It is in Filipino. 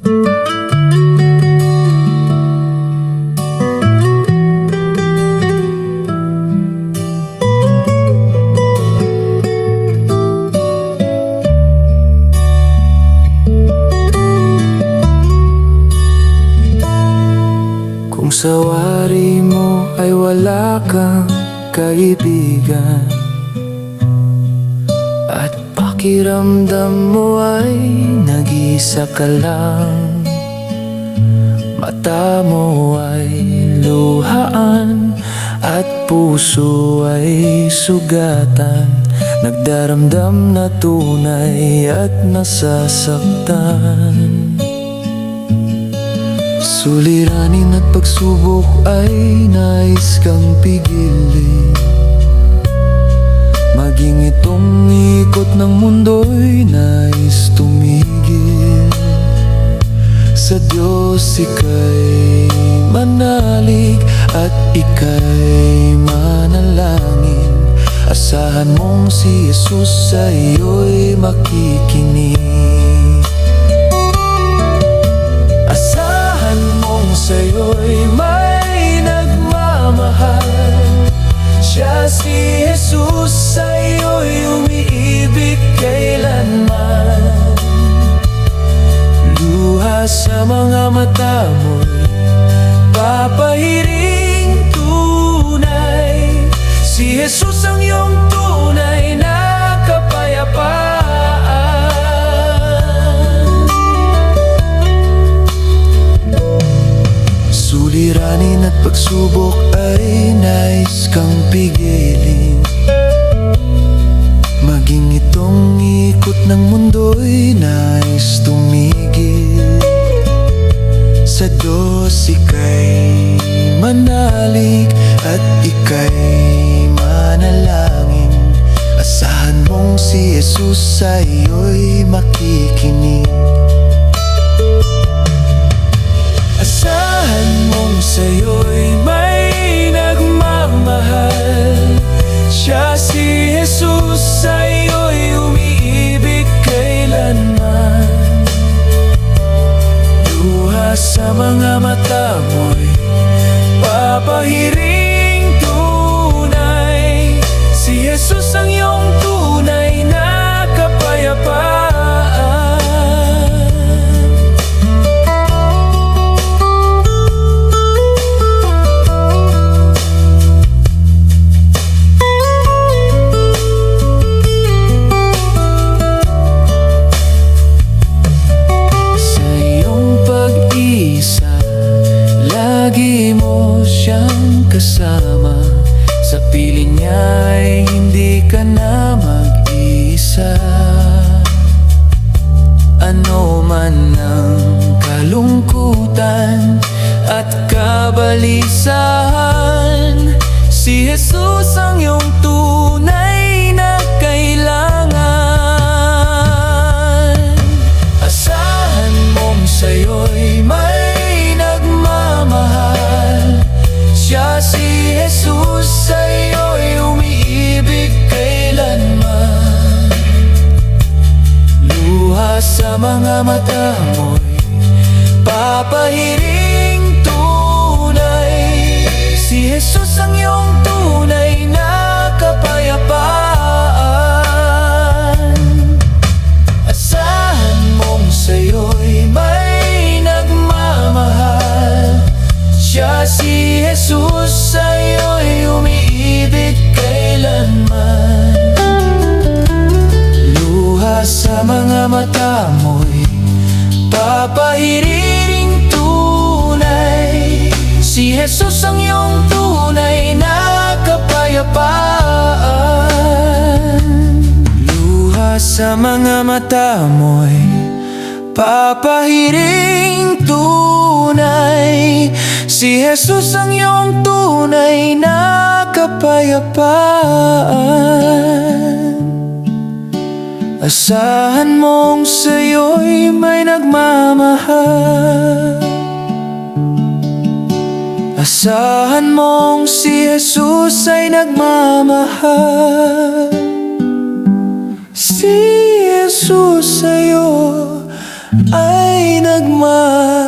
Kung sa wari mo ay wala kang kaibigan at pakiramdam mo ay nag-isa ka lang, mata mo ay luhaan at puso ay sugatan, nagdaramdam na tunay at nasasaktan. Suliranin at pagsubok ay nais kang pigilin, maging itong ikot ng mundo'y nais tumigil. Sa Diyos ika'y manalig at ika'y manalangin, asahan mong si Jesus sa iyo'y makikinig. Sa'yo'y may nagmamahal, siya si Jesus, sa'yo'y umiibig kailanman. Luha sa mga mata mo'y papahiring tunay, si Jesus ang iyong tunay na kapayapaan. Suliranin at pagsubok ay nais kang pigilin, maging itong ikot ng mundo'y nais tumigil. Sa Diyos ika'y manalig at ika'y manalangin, asahan mong si Jesus sa iyo'y makikinig. Asahan mong sa'yo'y may nagmamahal, siya si Jesus, sa'yo'y umiibig kailanman. Luha sa mga mata mo'y papahiring tunay, si Jesus ang iyong tunay na kapayapaan. Lagi mo siyang kasama, sa piling niya ay hindi ka na mag-isa. Ano man ang kalungkutan at kabalisahan, si Jesus ang iyong tunay na kailangan. Asahan mong sa'yo'y may nagmamahal, siya si Jesus, sa'yo'y umiibig kailanman. Luha sa mga mata mo'y papahiring tunay, si Jesus ang iyong tunay na kapayapaan. Asahan mong sa'yo'y may nagmamahal, siya si Jesus, sa'yo'y umiibig kailanman. Luha sa mga mata mo'y papahiring tunay, si Jesus ang iyong tunay na kapayapaan. Luha sa mga mata mo'y papahiring tunay, si Jesus ang iyong tunay na kapayapaan. Asahan mong sa'yo'y may nagmamahal, asahan mong si Jesus ay nagmamahal. Si Jesus sa'yo ay nagmahal.